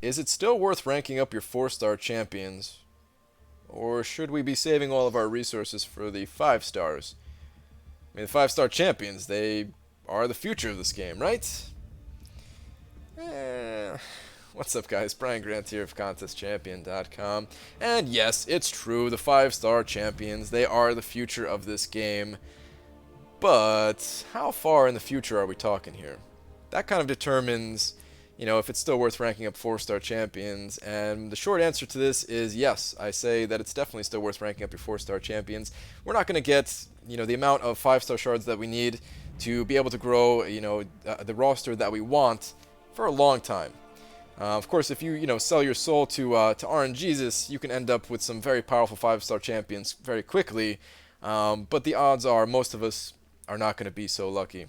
Is it still worth ranking up your 4-star champions? Or should we be saving all of our resources for the 5 stars? I mean, the 5-star champions, they are the future of this game, right? Eh, what's up, guys? Brian Grant here of ContestChampion.com. And yes, it's true, the 5-star champions, they are the future of this game. But how far in the future are we talking here? That kind of determines, if it's still worth ranking up 4-star champions. And the short answer to this is yes. I say that it's definitely still worth ranking up your 4-star champions. We're not going to get, the amount of 5-star shards that we need to be able to grow, the roster that we want for a long time. Of course, if you, sell your soul to RNGesus, you can end up with some very powerful 5-star champions very quickly. But the odds are most of us are not going to be so lucky.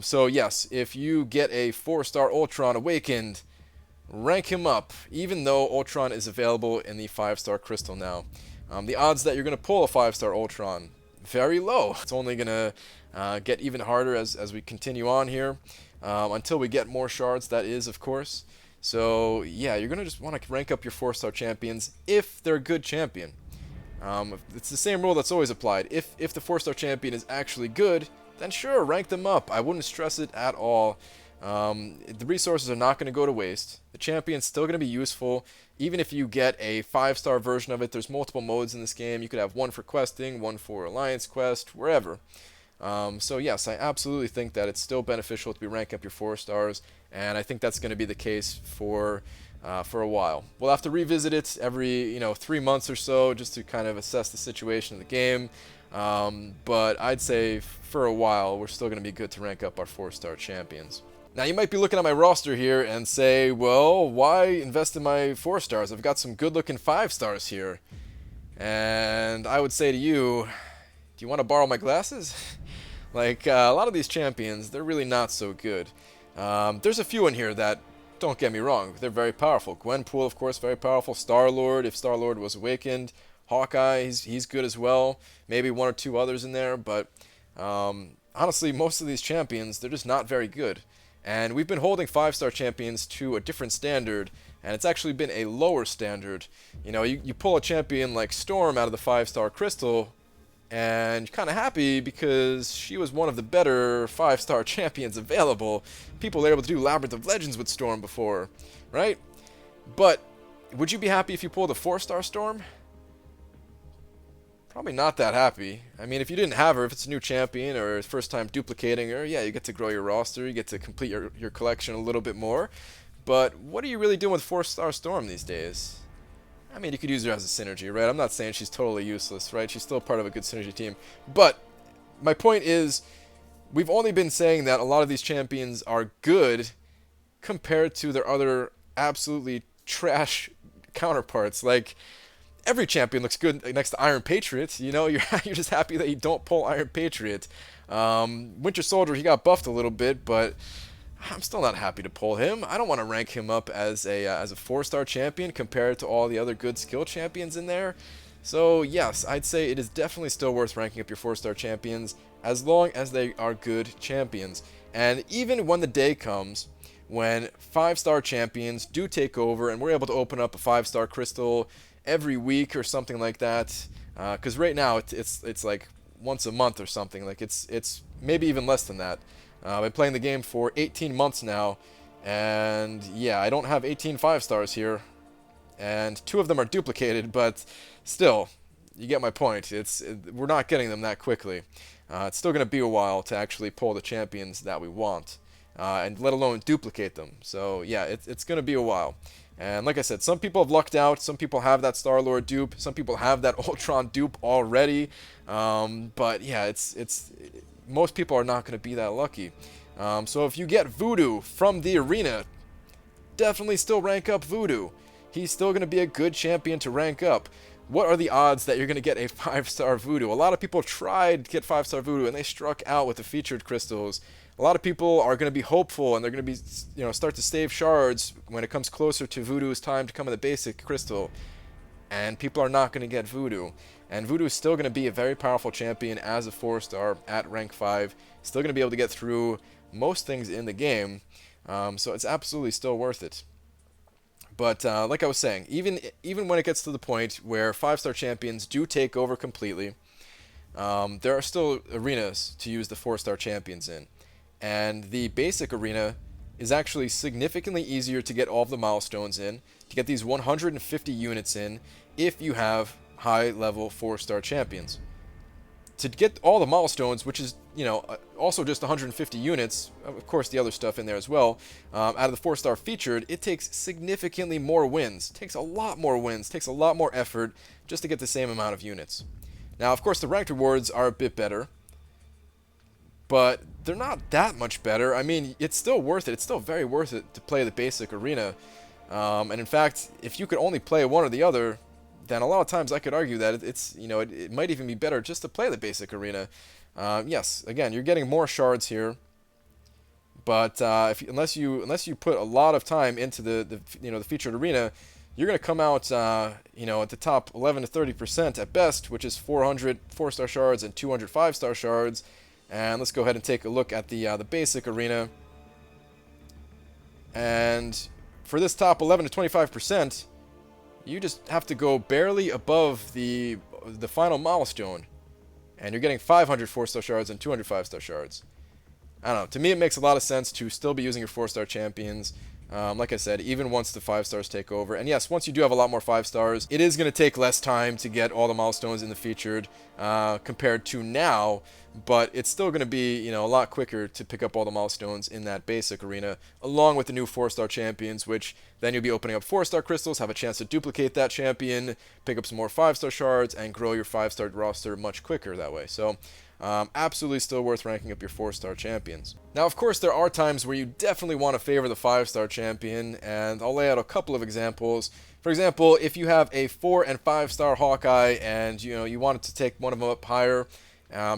So yes, if you get a 4-star Ultron Awakened, rank him up, even though Ultron is available in the 5-star Crystal now. The odds that you're going to pull a 5-star Ultron, very low. It's only going to get even harder as we continue on here, until we get more shards, that is, of course. So yeah, you're going to just want to rank up your 4-star champions if they're a good champion. It's the same rule that's always applied. If the 4-star champion is actually good, then sure, rank them up. I wouldn't stress it at all. The resources are not going to go to waste. The champion's still going to be useful. Even if you get a 5-star version of it, there's multiple modes in this game. You could have one for questing, one for alliance quest, wherever. So yes, I absolutely think that it's still beneficial to be ranking up your 4 stars, and I think that's going to be the case for a while. We'll have to revisit it every 3 months or so just to kind of assess the situation of the game. But I'd say for a while we're still going to be good to rank up our 4-star champions. Now you might be looking at my roster here and say, well, why invest in my 4 stars? I've got some good looking 5 stars here. And I would say to you, do you want to borrow my glasses? Like, a lot of these champions, they're really not so good. There's a few in here that, don't get me wrong, they're very powerful. Gwenpool, of course, very powerful. Star-Lord, if Star-Lord was awakened. Hawkeye, he's good as well. Maybe 1 or 2 others in there, but honestly, most of these champions, they're just not very good. And we've been holding 5-star champions to a different standard, and it's actually been a lower standard. You pull a champion like Storm out of the 5-star Crystal, and you're kind of happy because she was one of the better 5-star champions available. People were able to do Labyrinth of Legends with Storm before, right? But would you be happy if you pulled a 4-star Storm? Probably not that happy. I mean, if you didn't have her, if it's a new champion or first time duplicating her, yeah, you get to grow your roster, you get to complete your collection a little bit more. But what are you really doing with 4-star Storm these days? I mean, you could use her as a synergy, right? I'm not saying she's totally useless, right? She's still part of a good synergy team. But my point is, we've only been saying that a lot of these champions are good compared to their other absolutely trash counterparts. Like, every champion looks good next to Iron Patriot. You're just happy that you don't pull Iron Patriot. Winter Soldier, he got buffed a little bit, but I'm still not happy to pull him. I don't want to rank him up as a 4-star champion compared to all the other good skill champions in there. So yes, I'd say it is definitely still worth ranking up your 4-star champions as long as they are good champions. And even when the day comes when 5-star champions do take over and we're able to open up a 5-star crystal every week or something like that, because right now it's like once a month or something. Like it's maybe even less than that. I've been playing the game for 18 months now, and yeah, I don't have 18 5-stars here, and 2 of them are duplicated, but still, you get my point. We're not getting them that quickly. It's still going to be a while to actually pull the champions that we want, and let alone duplicate them. So yeah, it's going to be a while. And like I said, some people have lucked out. Some people have that Star-Lord dupe. Some people have that Ultron dupe already. But yeah, most people are not going to be that lucky. So if you get Voodoo from the arena, definitely still rank up Voodoo. He's still going to be a good champion to rank up. What are the odds that you're going to get a 5-star Voodoo? A lot of people tried to get 5-star Voodoo and they struck out with the featured crystals. A lot of people are going to be hopeful and they're going to be, start to save shards when it comes closer to Voodoo's time to come in the basic crystal. And people are not going to get Voodoo. And Voodoo is still going to be a very powerful champion as a 4-star at rank 5. Still going to be able to get through most things in the game. So it's absolutely still worth it. But like I was saying, even when it gets to the point where 5-star champions do take over completely, there are still arenas to use the 4-star champions in. And the basic arena is actually significantly easier to get all of the milestones in, to get these 150 units in, if you have high-level 4-star champions. To get all the milestones, which is, also just 150 units, of course the other stuff in there as well, out of the 4-star featured, it takes significantly more wins. It takes a lot more wins, takes a lot more effort just to get the same amount of units. Now, of course, the ranked rewards are a bit better, but they're not that much better. I mean, it's still worth it. It's still very worth it to play the basic arena. And in fact, if you could only play one or the other, then a lot of times I could argue that it might even be better just to play the basic arena. Yes, again, you're getting more shards here, but unless you put a lot of time into the featured arena, you're going to come out at the top 11 to 30% at best, which is 400 4-star shards and 200 5-star shards. And let's go ahead and take a look at the basic arena. And for this top 11 to 25%, you just have to go barely above the final milestone, and you're getting 500 4-star shards and 200 5-star shards. I don't know. To me, it makes a lot of sense to still be using your 4-star champions. Like I said, even once the 5-stars take over. And yes, once you do have a lot more 5-stars, it is going to take less time to get all the milestones in the featured compared to now. But it's still going to be, a lot quicker to pick up all the milestones in that basic arena, along with the new 4-star champions, which then you'll be opening up 4-star crystals, have a chance to duplicate that champion, pick up some more 5-star shards, and grow your 5-star roster much quicker that way. So absolutely still worth ranking up your 4-star champions. Now, of course, there are times where you definitely want to favor the 5-star champion, and I'll lay out a couple of examples. For example, if you have a 4 and 5-star Hawkeye and you wanted to take one of them up higher,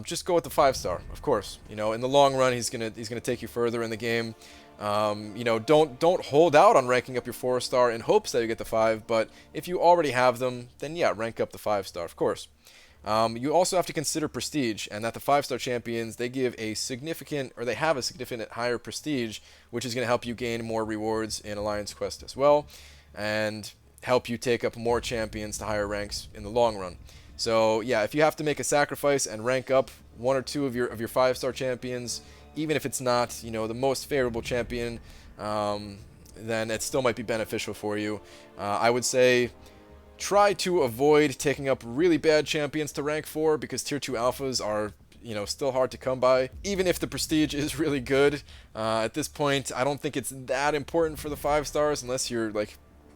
just go with the 5-star, of course. In the long run, he's gonna take you further in the game. Don't hold out on ranking up your 4-star in hopes that you get the 5, but if you already have them, then yeah, rank up the 5-star, of course. You also have to consider prestige, and that the 5-star champions, they have a significant higher prestige, which is going to help you gain more rewards in Alliance Quest as well, and help you take up more champions to higher ranks in the long run. So yeah, if you have to make a sacrifice and rank up one or two of your 5-star champions, even if it's not the most favorable champion, then it still might be beneficial for you. I would say try to avoid taking up really bad champions to rank 4, because tier 2 alphas are still hard to come by. Even if the prestige is really good, at this point I don't think it's that important for the 5-stars unless you're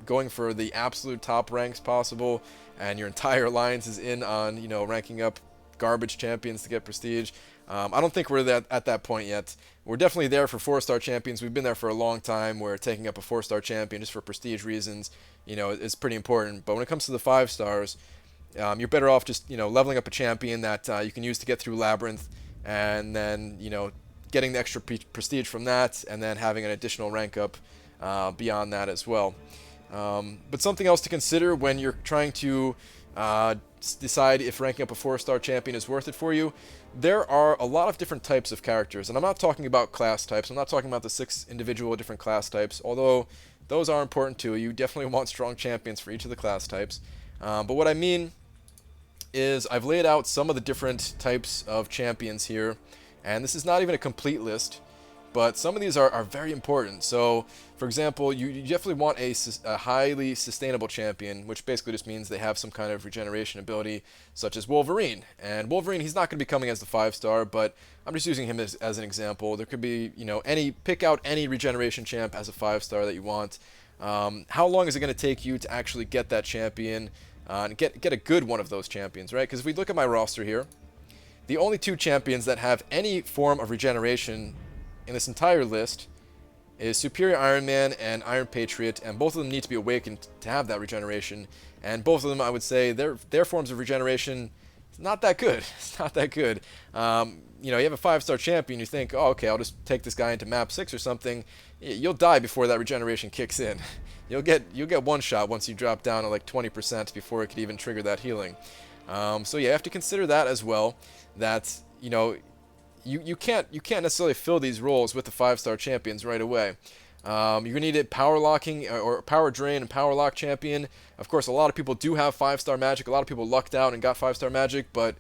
going for the absolute top ranks possible and your entire alliance is in on ranking up garbage champions to get prestige. I don't think we're at that point yet. We're definitely there for 4-star champions. We've been there for a long time where taking up a 4-star champion just for prestige reasons is pretty important. But when it comes to the 5-stars, you're better off just leveling up a champion that you can use to get through Labyrinth, and then getting the extra prestige from that, and then having an additional rank up beyond that as well. But something else to consider when you're trying to decide if ranking up a 4-star champion is worth it for you, there are a lot of different types of characters, and I'm not talking about class types. I'm not talking about the 6 individual different class types, although those are important too. You definitely want strong champions for each of the class types. But what I mean is I've laid out some of the different types of champions here, and this is not even a complete list, but some of these are very important. So, for example, you definitely want a highly sustainable champion, which basically just means they have some kind of regeneration ability, such as Wolverine. And Wolverine, he's not going to be coming as the 5-star, but I'm just using him as an example. There could be, pick out any regeneration champ as a 5-star that you want. How long is it going to take you to actually get that champion and get a good one of those champions, right? Because if we look at my roster here, the only 2 champions that have any form of regeneration in this entire list is Superior Iron Man and Iron Patriot, and both of them need to be awakened to have that regeneration. And both of them, I would say, their forms of regeneration is not that good. It's not that good. You have a 5-star champion, you think, oh, okay, I'll just take this guy into map 6 or something. You'll die before that regeneration kicks in. You'll get one shot once you drop down to 20% before it could even trigger that healing. So yeah, you have to consider that as well. That you can't necessarily fill these roles with the 5-star champions right away. You're going to need a power locking or power drain and power lock champion. Of course, a lot of people do have 5-star magic. A lot of people lucked out and got 5-star magic, but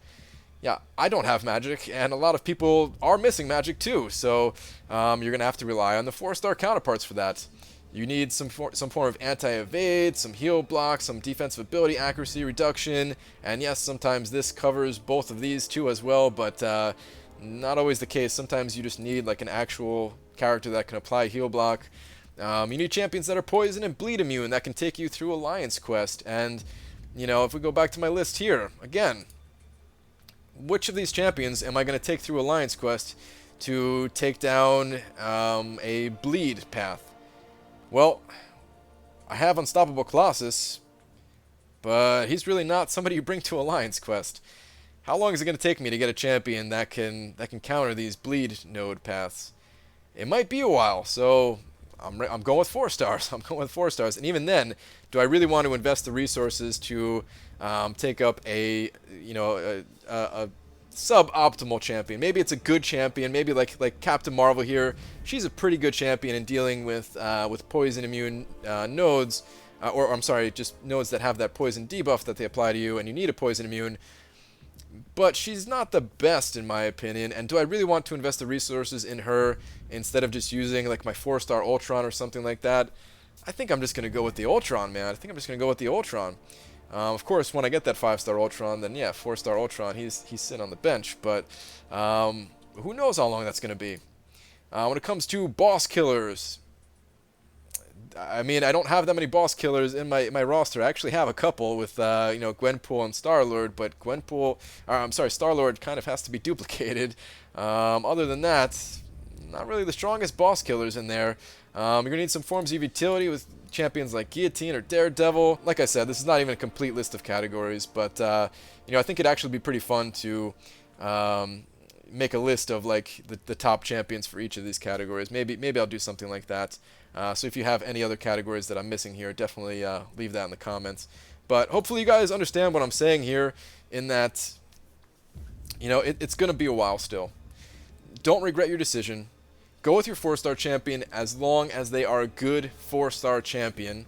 yeah, I don't have magic, and a lot of people are missing magic too. So you're going to have to rely on the 4-star counterparts for that. You need some form of anti-evade, some heal block, some defensive ability accuracy reduction, and yes, sometimes this covers both of these too as well, but not always the case. Sometimes you just need like an actual character that can apply heal block. You need champions that are poison and bleed immune that can take you through Alliance Quest, and you know, if we go back to my list here, again, which of these champions am I going to take through Alliance Quest to take down a bleed path? Well, I have Unstoppable Colossus, but he's really not somebody you bring to Alliance Quest. How long is it going to take me to get a champion that can counter these bleed node paths? It might be a while, so I'm going with 4 stars. I'm going with 4 stars, and even then, do I really want to invest the resources to take up a suboptimal champion? Maybe it's a good champion. Maybe like Captain Marvel here. She's a pretty good champion in dealing with poison immune nodes, or I'm sorry, just nodes that have that poison debuff that they apply to you, and you need a poison immune. But she's not the best in my opinion, and do I really want to invest the resources in her instead of just using like my 4-star Ultron or something like that? I think I'm just going to go with the Ultron, man. I think I'm just going to go with the Ultron. Of course, when I get that 5-star Ultron, then yeah, 4-star Ultron, he's sitting on the bench, but who knows how long that's going to be. When it comes to boss killers, I mean, I don't have that many boss killers in my roster. I actually have a couple with, Gwenpool and Star-Lord, but Star-Lord kind of has to be duplicated. Other than that, not really the strongest boss killers in there. You're going to need some forms of utility with champions like Guillotine or Daredevil. Like I said, this is not even a complete list of categories, but, I think it'd actually be pretty fun to make a list of like the top champions for each of these categories. Maybe I'll do something like that. So if you have any other categories that I'm missing here, definitely leave that in the comments. But hopefully you guys understand what I'm saying here in that, it's going to be a while still. Don't regret your decision. Go with your 4-star champion as long as they are a good 4-star champion.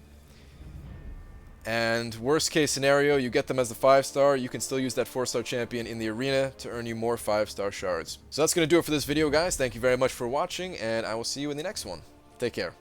And worst case scenario, you get them as the 5-star, you can still use that 4-star champion in the arena to earn you more 5-star shards. So that's going to do it for this video, guys. Thank you very much for watching, and I will see you in the next one. Take care.